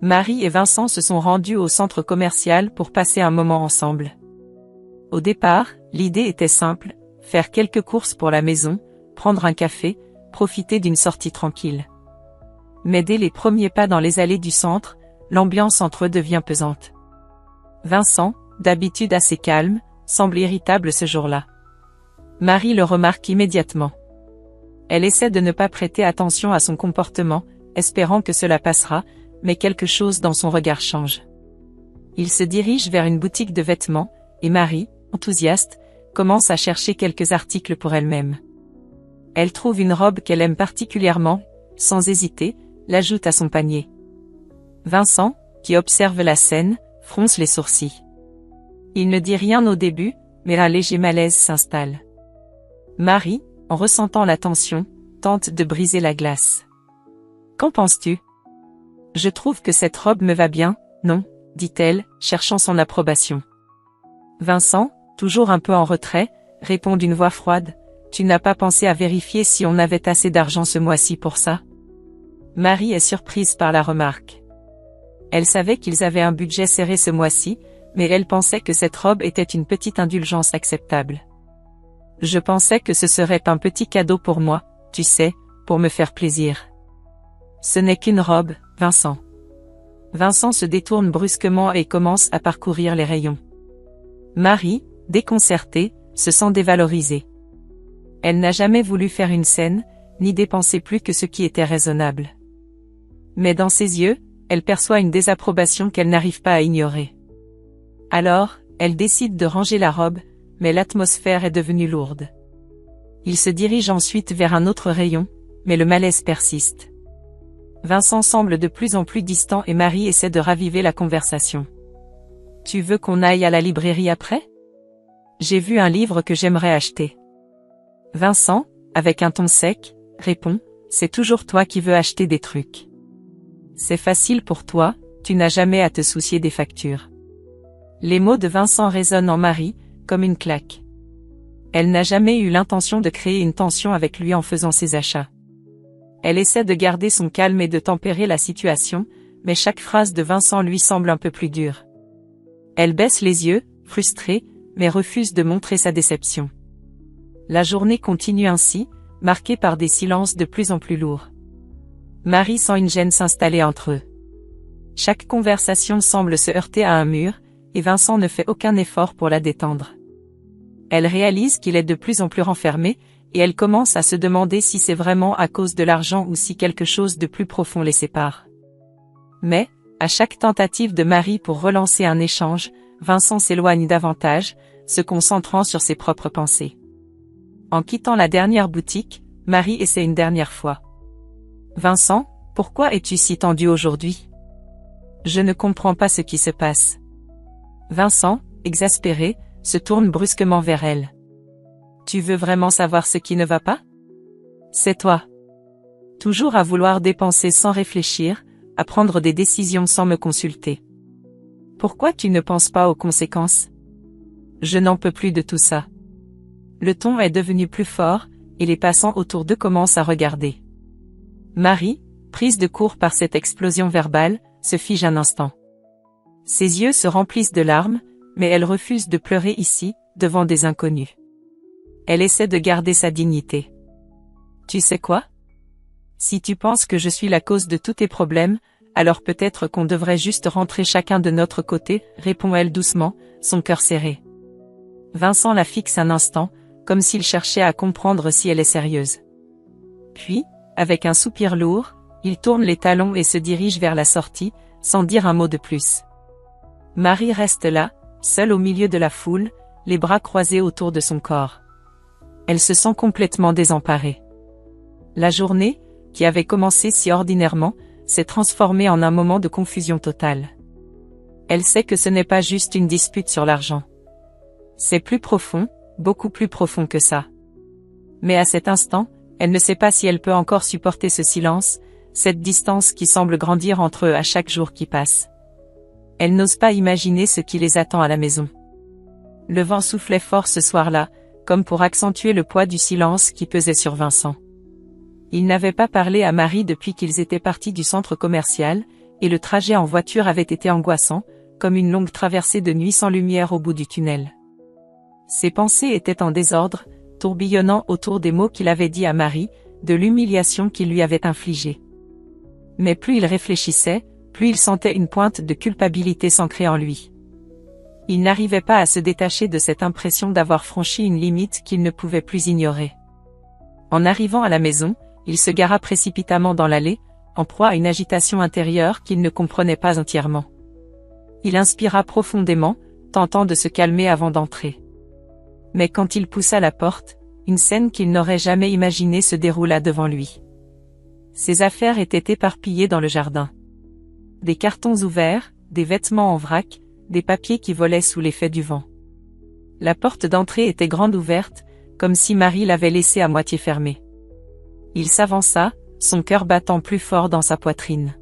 Marie et Vincent se sont rendus au centre commercial pour passer un moment ensemble. Au départ, l'idée était simple, faire quelques courses pour la maison, prendre un café, profiter d'une sortie tranquille. Mais dès les premiers pas dans les allées du centre, l'ambiance entre eux devient pesante. Vincent, d'habitude assez calme, semble irritable ce jour-là. Marie le remarque immédiatement. Elle essaie de ne pas prêter attention à son comportement, espérant que cela passera, mais quelque chose dans son regard change. Il se dirige vers une boutique de vêtements, et Marie, enthousiaste, commence à chercher quelques articles pour elle-même. Elle trouve une robe qu'elle aime particulièrement, sans hésiter, l'ajoute à son panier. Vincent, qui observe la scène, fronce les sourcils. Il ne dit rien au début, mais un léger malaise s'installe. Marie, en ressentant la tension, tente de briser la glace. « Qu'en penses-tu ? Je trouve que cette robe me va bien, non ?» dit-elle, cherchant son approbation. Vincent, toujours un peu en retrait, répond d'une voix froide. « Tu n'as pas pensé à vérifier si on avait assez d'argent ce mois-ci pour ça ?» Marie est surprise par la remarque. Elle savait qu'ils avaient un budget serré ce mois-ci, mais elle pensait que cette robe était une petite indulgence acceptable. « Je pensais que ce serait un petit cadeau pour moi, tu sais, pour me faire plaisir. »« Ce n'est qu'une robe, Vincent. » Vincent se détourne brusquement et commence à parcourir les rayons. Marie, déconcertée, se sent dévalorisée. Elle n'a jamais voulu faire une scène, ni dépenser plus que ce qui était raisonnable. Mais dans ses yeux, elle perçoit une désapprobation qu'elle n'arrive pas à ignorer. Alors, elle décide de ranger la robe, mais l'atmosphère est devenue lourde. Il se dirige ensuite vers un autre rayon, mais le malaise persiste. Vincent semble de plus en plus distant et Marie essaie de raviver la conversation. « Tu veux qu'on aille à la librairie après ? J'ai vu un livre que j'aimerais acheter. » Vincent, avec un ton sec, répond « C'est toujours toi qui veux acheter des trucs. C'est facile pour toi, tu n'as jamais à te soucier des factures. » Les mots de Vincent résonnent en Marie, comme une claque. Elle n'a jamais eu l'intention de créer une tension avec lui en faisant ses achats. Elle essaie de garder son calme et de tempérer la situation, mais chaque phrase de Vincent lui semble un peu plus dure. Elle baisse les yeux, frustrée, mais refuse de montrer sa déception. La journée continue ainsi, marquée par des silences de plus en plus lourds. Marie sent une gêne s'installer entre eux. Chaque conversation semble se heurter à un mur, et Vincent ne fait aucun effort pour la détendre. Elle réalise qu'il est de plus en plus renfermé, et elle commence à se demander si c'est vraiment à cause de l'argent ou si quelque chose de plus profond les sépare. Mais, à chaque tentative de Marie pour relancer un échange, Vincent s'éloigne davantage, se concentrant sur ses propres pensées. En quittant la dernière boutique, Marie essaie une dernière fois. « Vincent, pourquoi es-tu si tendu aujourd'hui ? Je ne comprends pas ce qui se passe. » Vincent, exaspéré, se tourne brusquement vers elle. « Tu veux vraiment savoir ce qui ne va pas ? C'est toi. Toujours à vouloir dépenser sans réfléchir, à prendre des décisions sans me consulter. Pourquoi tu ne penses pas aux conséquences ? Je n'en peux plus de tout ça. » Le ton est devenu plus fort, et les passants autour d'eux commencent à regarder. Marie, prise de court par cette explosion verbale, se fige un instant. Ses yeux se remplissent de larmes, mais elle refuse de pleurer ici, devant des inconnus. Elle essaie de garder sa dignité. « Tu sais quoi ? Si tu penses que je suis la cause de tous tes problèmes, alors peut-être qu'on devrait juste rentrer chacun de notre côté, » répond-elle doucement, son cœur serré. Vincent la fixe un instant, comme s'il cherchait à comprendre si elle est sérieuse. Puis, avec un soupir lourd, il tourne les talons et se dirige vers la sortie, sans dire un mot de plus. Marie reste là, seule au milieu de la foule, les bras croisés autour de son corps. Elle se sent complètement désemparée. La journée, qui avait commencé si ordinairement, s'est transformée en un moment de confusion totale. Elle sait que ce n'est pas juste une dispute sur l'argent. C'est plus profond, beaucoup plus profond que ça. Mais à cet instant, elle ne sait pas si elle peut encore supporter ce silence, cette distance qui semble grandir entre eux à chaque jour qui passe. Elle n'ose pas imaginer ce qui les attend à la maison. Le vent soufflait fort ce soir-là, comme pour accentuer le poids du silence qui pesait sur Vincent. Il n'avait pas parlé à Marie depuis qu'ils étaient partis du centre commercial, et le trajet en voiture avait été angoissant, comme une longue traversée de nuit sans lumière au bout du tunnel. Ses pensées étaient en désordre, tourbillonnant autour des mots qu'il avait dits à Marie, de l'humiliation qu'il lui avait infligée. Mais plus il réfléchissait, plus il sentait une pointe de culpabilité s'ancrer en lui. Il n'arrivait pas à se détacher de cette impression d'avoir franchi une limite qu'il ne pouvait plus ignorer. En arrivant à la maison, il se gara précipitamment dans l'allée, en proie à une agitation intérieure qu'il ne comprenait pas entièrement. Il inspira profondément, tentant de se calmer avant d'entrer. Mais quand il poussa la porte, une scène qu'il n'aurait jamais imaginée se déroula devant lui. Ses affaires étaient éparpillées dans le jardin. Des cartons ouverts, des vêtements en vrac, des papiers qui volaient sous l'effet du vent. La porte d'entrée était grande ouverte, comme si Marie l'avait laissée à moitié fermée. Il s'avança, son cœur battant plus fort dans sa poitrine.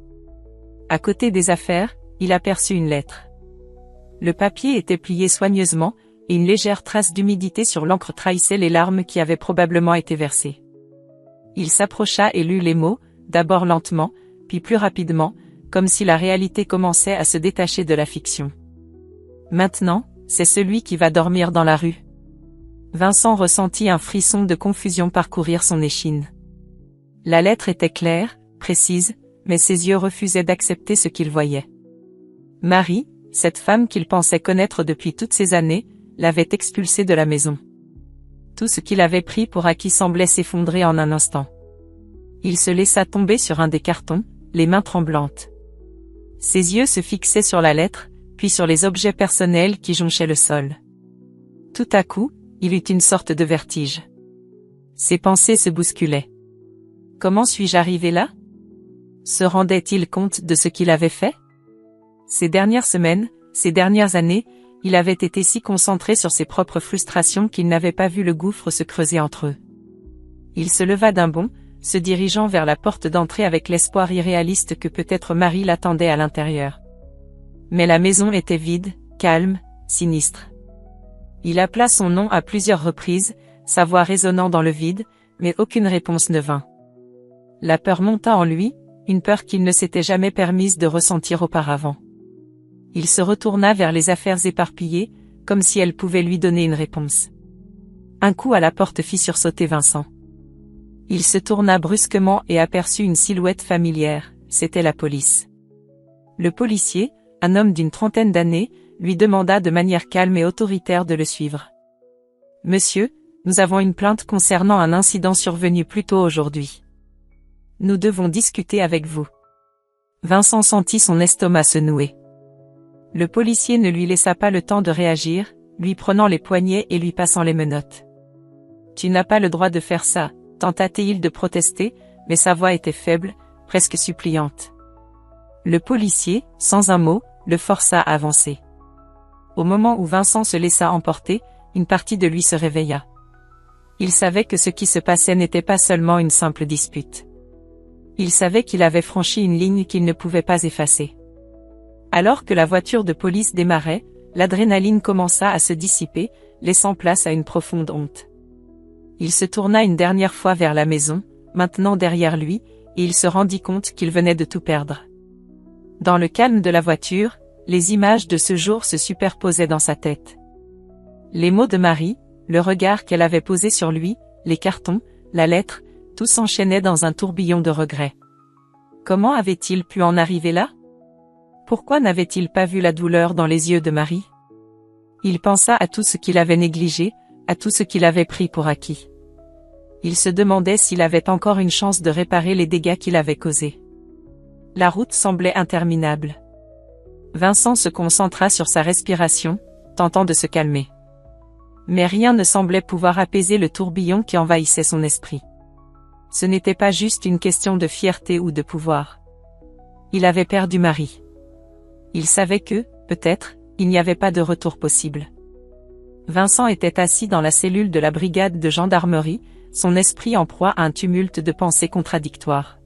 À côté des affaires, il aperçut une lettre. Le papier était plié soigneusement, et une légère trace d'humidité sur l'encre trahissait les larmes qui avaient probablement été versées. Il s'approcha et lut les mots, d'abord lentement, puis plus rapidement, comme si la réalité commençait à se détacher de la fiction. Maintenant, c'est celui qui va dormir dans la rue. Vincent ressentit un frisson de confusion parcourir son échine. La lettre était claire, précise, mais ses yeux refusaient d'accepter ce qu'il voyait. Marie, cette femme qu'il pensait connaître depuis toutes ces années, l'avait expulsé de la maison. Tout ce qu'il avait pris pour acquis semblait s'effondrer en un instant. Il se laissa tomber sur un des cartons, les mains tremblantes. Ses yeux se fixaient sur la lettre, puis sur les objets personnels qui jonchaient le sol. Tout à coup, il eut une sorte de vertige. Ses pensées se bousculaient. Comment suis-je arrivé là? Se rendait-il compte de ce qu'il avait fait? Ces dernières semaines, ces dernières années, il avait été si concentré sur ses propres frustrations qu'il n'avait pas vu le gouffre se creuser entre eux. Il se leva d'un bond, se dirigeant vers la porte d'entrée avec l'espoir irréaliste que peut-être Marie l'attendait à l'intérieur. Mais la maison était vide, calme, sinistre. Il appela son nom à plusieurs reprises, sa voix résonnant dans le vide, mais aucune réponse ne vint. La peur monta en lui, une peur qu'il ne s'était jamais permise de ressentir auparavant. Il se retourna vers les affaires éparpillées, comme si elles pouvaient lui donner une réponse. Un coup à la porte fit sursauter Vincent. Il se tourna brusquement et aperçut une silhouette familière, c'était la police. Le policier, un homme d'une trentaine d'années, lui demanda de manière calme et autoritaire de le suivre. « Monsieur, nous avons une plainte concernant un incident survenu plus tôt aujourd'hui. Nous devons discuter avec vous. » Vincent sentit son estomac se nouer. Le policier ne lui laissa pas le temps de réagir, lui prenant les poignets et lui passant les menottes. « Tu n'as pas le droit de faire ça », tenta-t-il de protester, mais sa voix était faible, presque suppliante. Le policier, sans un mot, le força à avancer. Au moment où Vincent se laissa emporter, une partie de lui se réveilla. Il savait que ce qui se passait n'était pas seulement une simple dispute. Il savait qu'il avait franchi une ligne qu'il ne pouvait pas effacer. Alors que la voiture de police démarrait, l'adrénaline commença à se dissiper, laissant place à une profonde honte. Il se tourna une dernière fois vers la maison, maintenant derrière lui, et il se rendit compte qu'il venait de tout perdre. Dans le calme de la voiture, les images de ce jour se superposaient dans sa tête. Les mots de Marie, le regard qu'elle avait posé sur lui, les cartons, la lettre, tout s'enchaînait dans un tourbillon de regrets. Comment avait-il pu en arriver là? Pourquoi n'avait-il pas vu la douleur dans les yeux de Marie? Il pensa à tout ce qu'il avait négligé, à tout ce qu'il avait pris pour acquis. Il se demandait s'il avait encore une chance de réparer les dégâts qu'il avait causés. La route semblait interminable. Vincent se concentra sur sa respiration, tentant de se calmer. Mais rien ne semblait pouvoir apaiser le tourbillon qui envahissait son esprit. Ce n'était pas juste une question de fierté ou de pouvoir. Il avait perdu Marie. Il savait que, peut-être, il n'y avait pas de retour possible. Vincent était assis dans la cellule de la brigade de gendarmerie, son esprit en proie à un tumulte de pensées contradictoires.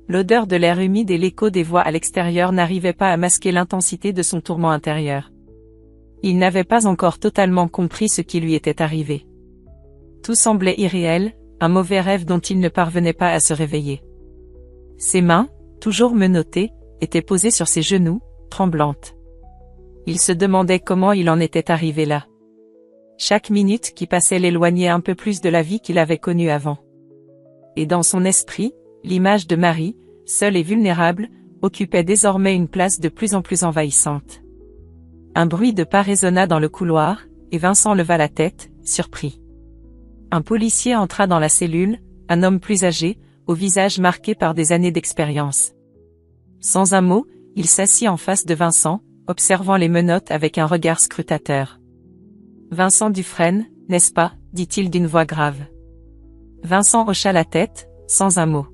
L'odeur de l'air humide et l'écho des voix à l'extérieur n'arrivaient pas à masquer l'intensité de son tourment intérieur. Il n'avait pas encore totalement compris ce qui lui était arrivé. Tout semblait irréel, un mauvais rêve dont il ne parvenait pas à se réveiller. Ses mains, toujours menottées, était posée sur ses genoux, tremblante. Il se demandait comment il en était arrivé là. Chaque minute qui passait l'éloignait un peu plus de la vie qu'il avait connue avant. Et dans son esprit, l'image de Marie, seule et vulnérable, occupait désormais une place de plus en plus envahissante. Un bruit de pas résonna dans le couloir, et Vincent leva la tête, surpris. Un policier entra dans la cellule, un homme plus âgé, au visage marqué par des années d'expérience. Sans un mot, il s'assit en face de Vincent, observant les menottes avec un regard scrutateur. « Vincent Dufresne, n'est-ce pas ?» dit-il d'une voix grave. Vincent hocha la tête, sans un mot.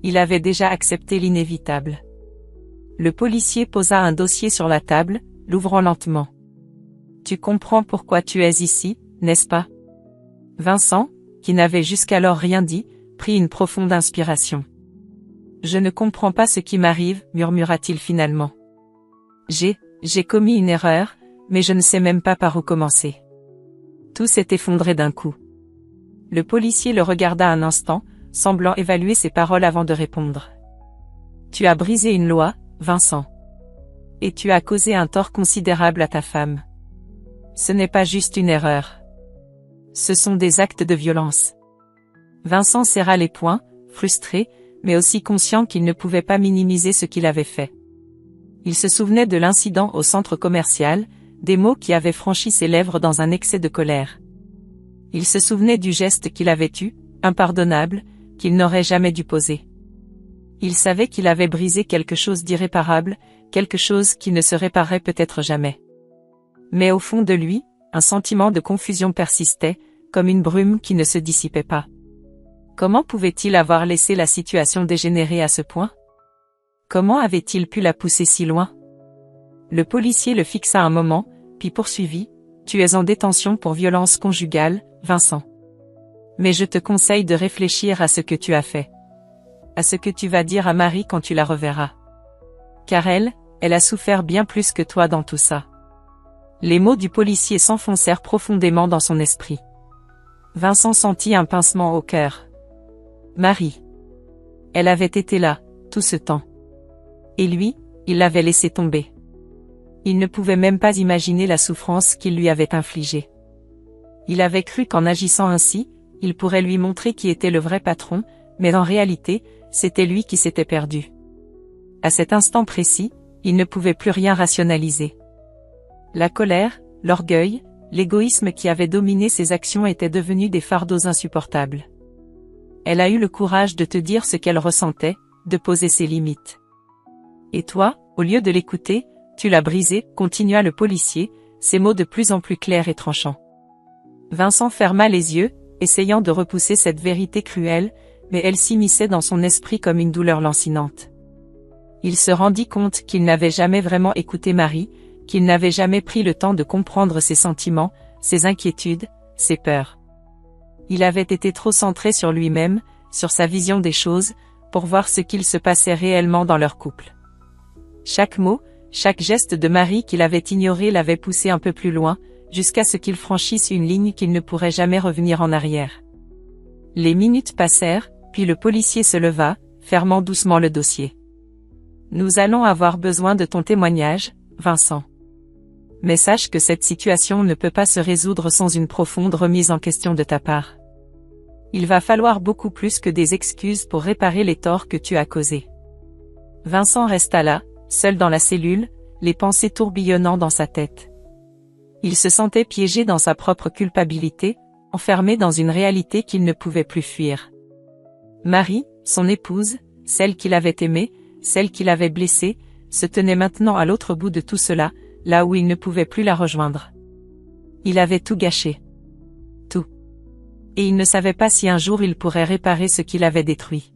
Il avait déjà accepté l'inévitable. Le policier posa un dossier sur la table, l'ouvrant lentement. « Tu comprends pourquoi tu es ici, n'est-ce pas ?» Vincent, qui n'avait jusqu'alors rien dit, prit une profonde inspiration. « Je ne comprends pas ce qui m'arrive, » murmura-t-il finalement. « J'ai commis une erreur, mais je ne sais même pas par où commencer. » Tout s'est effondré d'un coup. Le policier le regarda un instant, semblant évaluer ses paroles avant de répondre. « Tu as brisé une loi, Vincent. Et tu as causé un tort considérable à ta femme. Ce n'est pas juste une erreur. Ce sont des actes de violence. » Vincent serra les poings, frustré, mais aussi conscient qu'il ne pouvait pas minimiser ce qu'il avait fait. Il se souvenait de l'incident au centre commercial, des mots qui avaient franchi ses lèvres dans un excès de colère. Il se souvenait du geste qu'il avait eu, impardonnable, qu'il n'aurait jamais dû poser. Il savait qu'il avait brisé quelque chose d'irréparable, quelque chose qui ne se réparerait peut-être jamais. Mais au fond de lui, un sentiment de confusion persistait, comme une brume qui ne se dissipait pas. Comment pouvait-il avoir laissé la situation dégénérer à ce point? Comment avait-il pu la pousser si loin? Le policier le fixa un moment, puis poursuivit. « Tu es en détention pour violence conjugale, Vincent. Mais je te conseille de réfléchir à ce que tu as fait. À ce que tu vas dire à Marie quand tu la reverras. Car elle a souffert bien plus que toi dans tout ça. » Les mots du policier s'enfoncèrent profondément dans son esprit. Vincent sentit un pincement au cœur. Marie. Elle avait été là, tout ce temps. Et lui, il l'avait laissé tomber. Il ne pouvait même pas imaginer la souffrance qu'il lui avait infligée. Il avait cru qu'en agissant ainsi, il pourrait lui montrer qui était le vrai patron, mais en réalité, c'était lui qui s'était perdu. À cet instant précis, il ne pouvait plus rien rationaliser. La colère, l'orgueil, l'égoïsme qui avait dominé ses actions étaient devenus des fardeaux insupportables. Elle a eu le courage de te dire ce qu'elle ressentait, de poser ses limites. Et toi, au lieu de l'écouter, tu l'as brisé, continua le policier, ses mots de plus en plus clairs et tranchants. Vincent ferma les yeux, essayant de repousser cette vérité cruelle, mais elle s'immisçait dans son esprit comme une douleur lancinante. Il se rendit compte qu'il n'avait jamais vraiment écouté Marie, qu'il n'avait jamais pris le temps de comprendre ses sentiments, ses inquiétudes, ses peurs. Il avait été trop centré sur lui-même, sur sa vision des choses, pour voir ce qu'il se passait réellement dans leur couple. Chaque mot, chaque geste de Marie qu'il avait ignoré l'avait poussé un peu plus loin, jusqu'à ce qu'il franchisse une ligne qu'il ne pourrait jamais revenir en arrière. Les minutes passèrent, puis le policier se leva, fermant doucement le dossier. « Nous allons avoir besoin de ton témoignage, Vincent. Mais sache que cette situation ne peut pas se résoudre sans une profonde remise en question de ta part. Il va falloir beaucoup plus que des excuses pour réparer les torts que tu as causés. » Vincent resta là, seul dans la cellule, les pensées tourbillonnant dans sa tête. Il se sentait piégé dans sa propre culpabilité, enfermé dans une réalité qu'il ne pouvait plus fuir. Marie, son épouse, celle qu'il avait aimée, celle qu'il avait blessée, se tenait maintenant à l'autre bout de tout cela, là où il ne pouvait plus la rejoindre. Il avait tout gâché. Tout. Et il ne savait pas si un jour il pourrait réparer ce qu'il avait détruit.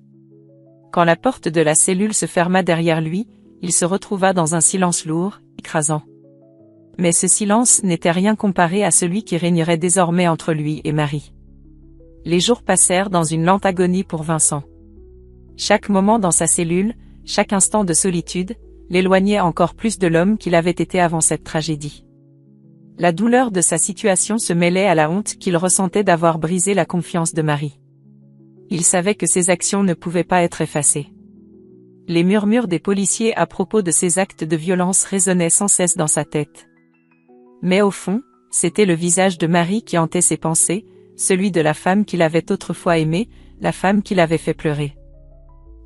Quand la porte de la cellule se ferma derrière lui, il se retrouva dans un silence lourd, écrasant. Mais ce silence n'était rien comparé à celui qui régnerait désormais entre lui et Marie. Les jours passèrent dans une lente agonie pour Vincent. Chaque moment dans sa cellule, chaque instant de solitude, l'éloignait encore plus de l'homme qu'il avait été avant cette tragédie. La douleur de sa situation se mêlait à la honte qu'il ressentait d'avoir brisé la confiance de Marie. Il savait que ses actions ne pouvaient pas être effacées. Les murmures des policiers à propos de ses actes de violence résonnaient sans cesse dans sa tête. Mais au fond, c'était le visage de Marie qui hantait ses pensées, celui de la femme qu'il avait autrefois aimée, la femme qui l'avait fait pleurer.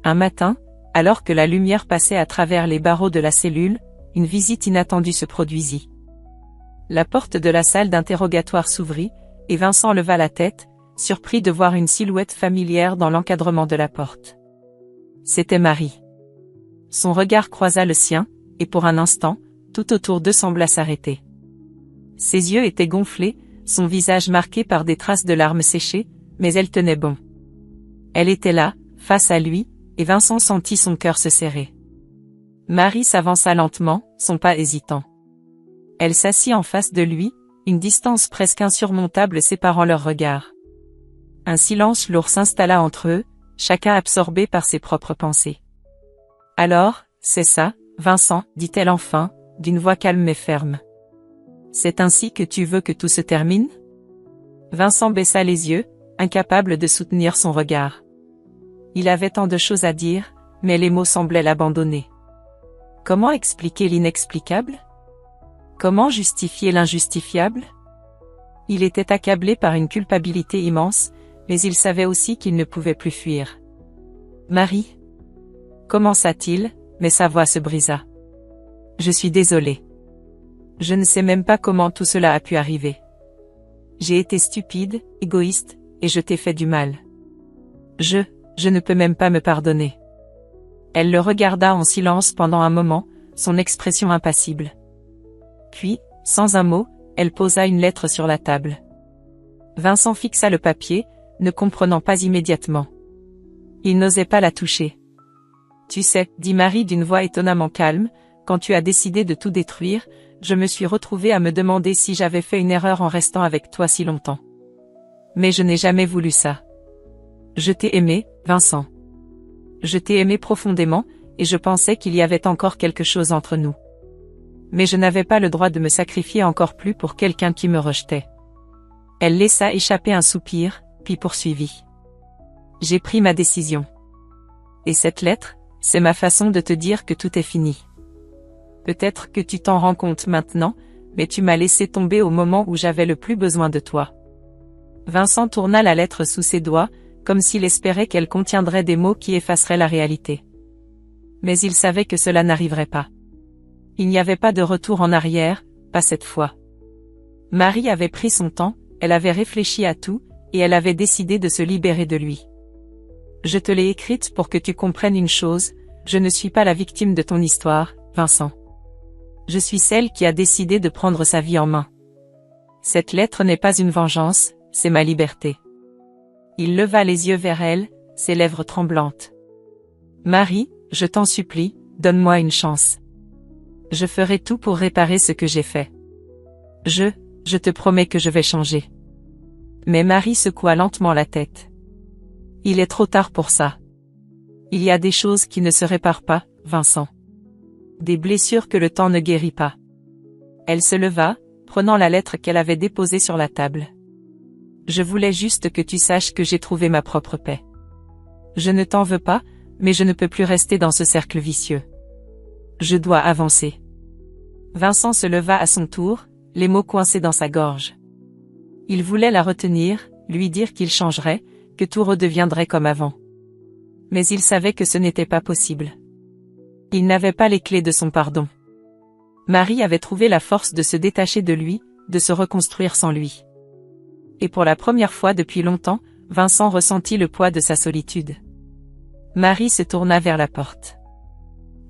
Un matin, alors que la lumière passait à travers les barreaux de la cellule, une visite inattendue se produisit. La porte de la salle d'interrogatoire s'ouvrit, et Vincent leva la tête, surpris de voir une silhouette familière dans l'encadrement de la porte. C'était Marie. Son regard croisa le sien, et pour un instant, tout autour d'eux sembla s'arrêter. Ses yeux étaient gonflés, son visage marqué par des traces de larmes séchées, mais elle tenait bon. Elle était là, face à lui, et Vincent sentit son cœur se serrer. Marie s'avança lentement, son pas hésitant. Elle s'assit en face de lui, une distance presque insurmontable séparant leurs regards. Un silence lourd s'installa entre eux, chacun absorbé par ses propres pensées. « Alors, c'est ça, Vincent, dit-elle enfin, d'une voix calme mais ferme. C'est ainsi que tu veux que tout se termine ? » Vincent baissa les yeux, incapable de soutenir son regard. Il avait tant de choses à dire, mais les mots semblaient l'abandonner. Comment expliquer l'inexplicable ? Comment justifier l'injustifiable ? Il était accablé par une culpabilité immense, mais il savait aussi qu'il ne pouvait plus fuir. « Marie » commença-t-il, mais sa voix se brisa. « Je suis désolé. Je ne sais même pas comment tout cela a pu arriver. J'ai été stupide, égoïste, et je t'ai fait du mal. Je ne peux même pas me pardonner. » Elle le regarda en silence pendant un moment, son expression impassible. Puis, sans un mot, elle posa une lettre sur la table. Vincent fixa le papier, ne comprenant pas immédiatement. Il n'osait pas la toucher. « Tu sais, » dit Marie d'une voix étonnamment calme, « quand tu as décidé de tout détruire, je me suis retrouvée à me demander si j'avais fait une erreur en restant avec toi si longtemps. Mais je n'ai jamais voulu ça. Je t'ai aimé, Vincent. Je t'ai aimé profondément, et je pensais qu'il y avait encore quelque chose entre nous. Mais je n'avais pas le droit de me sacrifier encore plus pour quelqu'un qui me rejetait. » Elle laissa échapper un soupir, puis poursuivit. « J'ai pris ma décision. Et cette lettre, c'est ma façon de te dire que tout est fini. Peut-être que tu t'en rends compte maintenant, mais tu m'as laissé tomber au moment où j'avais le plus besoin de toi. » Vincent tourna la lettre sous ses doigts, comme s'il espérait qu'elle contiendrait des mots qui effaceraient la réalité. Mais il savait que cela n'arriverait pas. Il n'y avait pas de retour en arrière, pas cette fois. Marie avait pris son temps, elle avait réfléchi à tout, et elle avait décidé de se libérer de lui. « Je te l'ai écrite pour que tu comprennes une chose, je ne suis pas la victime de ton histoire, Vincent. Je suis celle qui a décidé de prendre sa vie en main. Cette lettre n'est pas une vengeance, c'est ma liberté. » Il leva les yeux vers elle, ses lèvres tremblantes. « Marie, je t'en supplie, donne-moi une chance. Je ferai tout pour réparer ce que j'ai fait. Je te promets que je vais changer. » Mais Marie secoua lentement la tête. « Il est trop tard pour ça. Il y a des choses qui ne se réparent pas, Vincent. Des blessures que le temps ne guérit pas. » Elle se leva, prenant la lettre qu'elle avait déposée sur la table. « Je voulais juste que tu saches que j'ai trouvé ma propre paix. Je ne t'en veux pas, mais je ne peux plus rester dans ce cercle vicieux. Je dois avancer. » Vincent se leva à son tour, les mots coincés dans sa gorge. Il voulait la retenir, lui dire qu'il changerait, que tout redeviendrait comme avant. Mais il savait que ce n'était pas possible. Il n'avait pas les clés de son pardon. Marie avait trouvé la force de se détacher de lui, de se reconstruire sans lui. Et pour la première fois depuis longtemps, Vincent ressentit le poids de sa solitude. Marie se tourna vers la porte.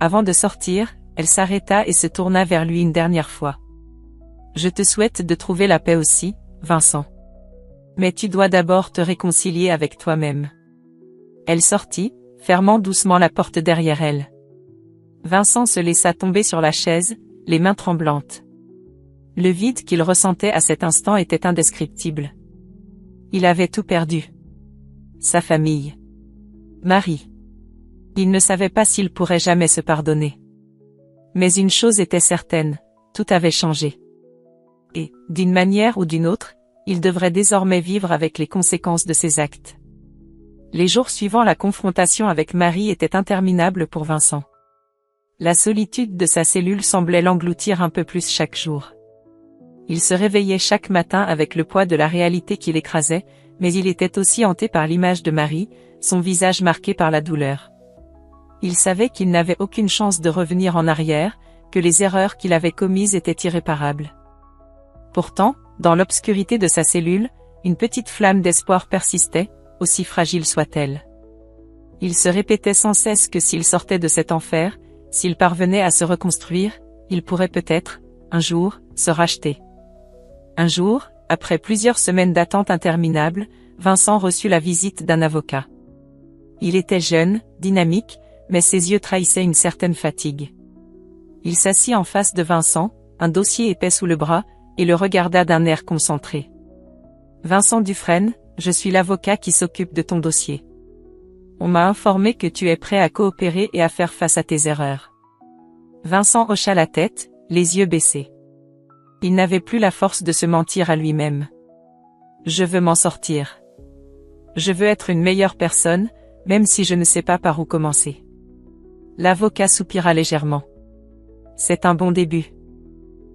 Avant de sortir, elle s'arrêta et se tourna vers lui une dernière fois. « Je te souhaite de trouver la paix aussi, Vincent. Mais tu dois d'abord te réconcilier avec toi-même. » Elle sortit, fermant doucement la porte derrière elle. Vincent se laissa tomber sur la chaise, les mains tremblantes. Le vide qu'il ressentait à cet instant était indescriptible. Il avait tout perdu. Sa famille. Marie. Il ne savait pas s'il pourrait jamais se pardonner. Mais une chose était certaine, tout avait changé. Et, d'une manière ou d'une autre, il devrait désormais vivre avec les conséquences de ses actes. Les jours suivant la confrontation avec Marie étaient interminables pour Vincent. La solitude de sa cellule semblait l'engloutir un peu plus chaque jour. Il se réveillait chaque matin avec le poids de la réalité qui l'écrasait, mais il était aussi hanté par l'image de Marie, son visage marqué par la douleur. Il savait qu'il n'avait aucune chance de revenir en arrière, que les erreurs qu'il avait commises étaient irréparables. Pourtant, dans l'obscurité de sa cellule, une petite flamme d'espoir persistait, aussi fragile soit-elle. Il se répétait sans cesse que s'il sortait de cet enfer, s'il parvenait à se reconstruire, il pourrait peut-être, un jour, se racheter. Un jour, après plusieurs semaines d'attente interminable, Vincent reçut la visite d'un avocat. Il était jeune, dynamique, mais ses yeux trahissaient une certaine fatigue. Il s'assit en face de Vincent, un dossier épais sous le bras, et le regarda d'un air concentré. « Vincent Dufresne, je suis l'avocat qui s'occupe de ton dossier. On m'a informé que tu es prêt à coopérer et à faire face à tes erreurs. » Vincent hocha la tête, les yeux baissés. Il n'avait plus la force de se mentir à lui-même. « Je veux m'en sortir. Je veux être une meilleure personne, même si je ne sais pas par où commencer. » L'avocat soupira légèrement. « C'est un bon début.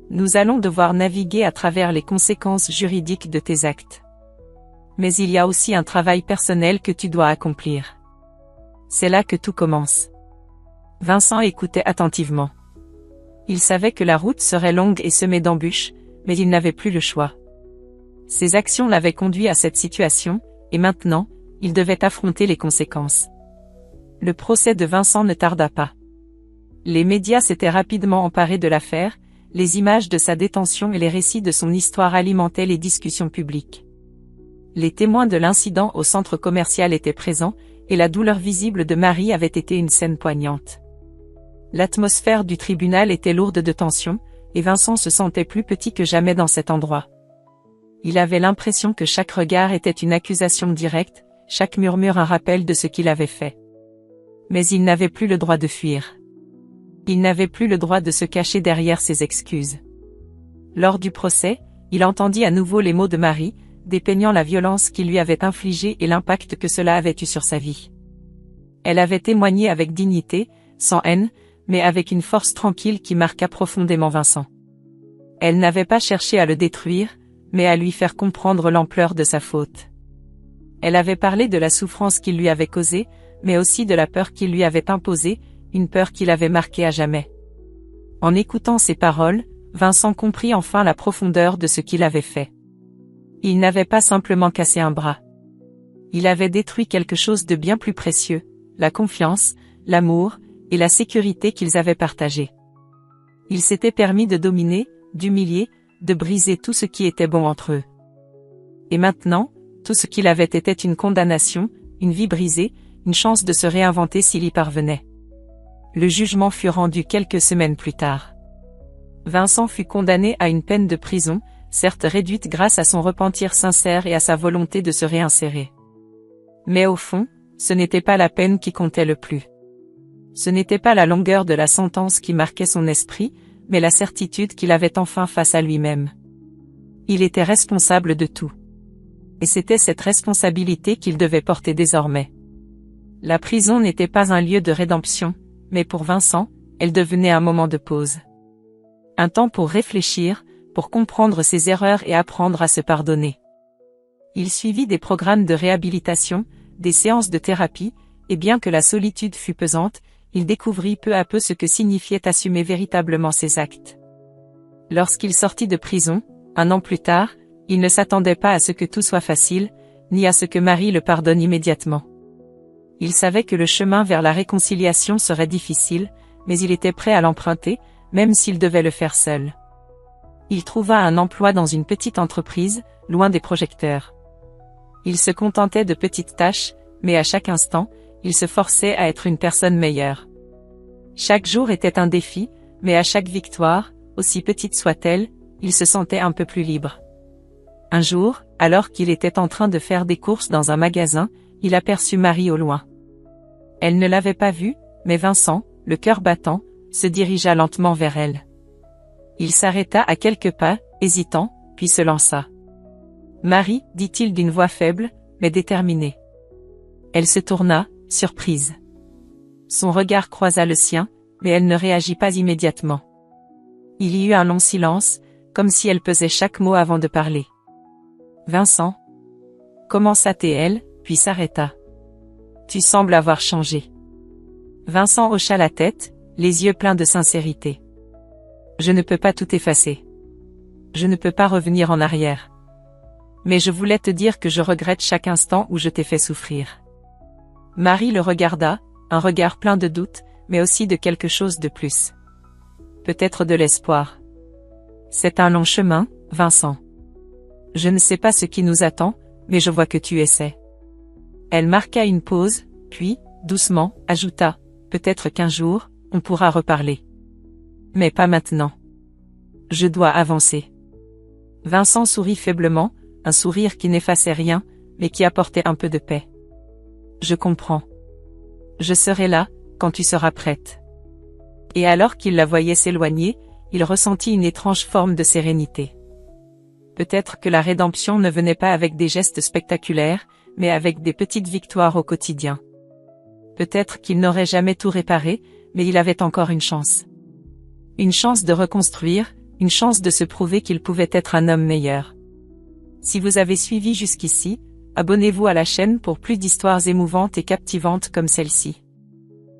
Nous allons devoir naviguer à travers les conséquences juridiques de tes actes. Mais il y a aussi un travail personnel que tu dois accomplir. C'est là que tout commence. » Vincent écoutait attentivement. Il savait que la route serait longue et semée d'embûches, mais il n'avait plus le choix. Ses actions l'avaient conduit à cette situation, et maintenant, il devait affronter les conséquences. Le procès de Vincent ne tarda pas. Les médias s'étaient rapidement emparés de l'affaire, les images de sa détention et les récits de son histoire alimentaient les discussions publiques. Les témoins de l'incident au centre commercial étaient présents, et la douleur visible de Marie avait été une scène poignante. L'atmosphère du tribunal était lourde de tension, et Vincent se sentait plus petit que jamais dans cet endroit. Il avait l'impression que chaque regard était une accusation directe, chaque murmure un rappel de ce qu'il avait fait. Mais il n'avait plus le droit de fuir. Il n'avait plus le droit de se cacher derrière ses excuses. Lors du procès, il entendit à nouveau les mots de Marie, dépeignant la violence qu'il lui avait infligée et l'impact que cela avait eu sur sa vie. Elle avait témoigné avec dignité, sans haine, mais avec une force tranquille qui marqua profondément Vincent. Elle n'avait pas cherché à le détruire, mais à lui faire comprendre l'ampleur de sa faute. Elle avait parlé de la souffrance qu'il lui avait causée, mais aussi de la peur qu'il lui avait imposée, une peur qui l'avait marqué à jamais. En écoutant ces paroles, Vincent comprit enfin la profondeur de ce qu'il avait fait. Il n'avait pas simplement cassé un bras. Il avait détruit quelque chose de bien plus précieux, la confiance, l'amour, et la sécurité qu'ils avaient partagée. Il s'était permis de dominer, d'humilier, de briser tout ce qui était bon entre eux. Et maintenant, tout ce qu'il avait était une condamnation, une vie brisée, une chance de se réinventer s'il y parvenait. Le jugement fut rendu quelques semaines plus tard. Vincent fut condamné à une peine de prison, certes réduite grâce à son repentir sincère et à sa volonté de se réinsérer. Mais au fond, ce n'était pas la peine qui comptait le plus. Ce n'était pas la longueur de la sentence qui marquait son esprit, mais la certitude qu'il avait enfin face à lui-même. Il était responsable de tout. Et c'était cette responsabilité qu'il devait porter désormais. La prison n'était pas un lieu de rédemption, mais pour Vincent, elle devenait un moment de pause. Un temps pour réfléchir, pour comprendre ses erreurs et apprendre à se pardonner. Il suivit des programmes de réhabilitation, des séances de thérapie, et bien que la solitude fût pesante, il découvrit peu à peu ce que signifiait assumer véritablement ses actes. Lorsqu'il sortit de prison, 1 an plus tard, il ne s'attendait pas à ce que tout soit facile, ni à ce que Marie le pardonne immédiatement. Il savait que le chemin vers la réconciliation serait difficile, mais il était prêt à l'emprunter, même s'il devait le faire seul. Il trouva un emploi dans une petite entreprise, loin des projecteurs. Il se contentait de petites tâches, mais à chaque instant, il se forçait à être une personne meilleure. Chaque jour était un défi, mais à chaque victoire, aussi petite soit-elle, il se sentait un peu plus libre. Un jour, alors qu'il était en train de faire des courses dans un magasin, il aperçut Marie au loin. Elle ne l'avait pas vue, mais Vincent, le cœur battant, se dirigea lentement vers elle. Il s'arrêta à quelques pas, hésitant, puis se lança. « Marie, dit-il d'une voix faible, mais déterminée. Elle se tourna, surprise. Son regard croisa le sien, mais elle ne réagit pas immédiatement. Il y eut un long silence, comme si elle pesait chaque mot avant de parler. Vincent, commença-t-elle, puis s'arrêta. Tu sembles avoir changé. Vincent hocha la tête, les yeux pleins de sincérité. Je ne peux pas tout effacer. Je ne peux pas revenir en arrière. Mais je voulais te dire que je regrette chaque instant où je t'ai fait souffrir. Marie le regarda, un regard plein de doute, mais aussi de quelque chose de plus. Peut-être de l'espoir. C'est un long chemin, Vincent. Je ne sais pas ce qui nous attend, mais je vois que tu essaies. Elle marqua une pause, puis, doucement, ajouta, peut-être qu'un jour, on pourra reparler. Mais pas maintenant. Je dois avancer. Vincent sourit faiblement, un sourire qui n'effaçait rien, mais qui apportait un peu de paix. Je comprends. Je serai là, quand tu seras prête. Et alors qu'il la voyait s'éloigner, il ressentit une étrange forme de sérénité. Peut-être que la rédemption ne venait pas avec des gestes spectaculaires, mais avec des petites victoires au quotidien. Peut-être qu'il n'aurait jamais tout réparé, mais il avait encore une chance. Une chance de reconstruire, une chance de se prouver qu'il pouvait être un homme meilleur. Si vous avez suivi jusqu'ici, abonnez-vous à la chaîne pour plus d'histoires émouvantes et captivantes comme celle-ci.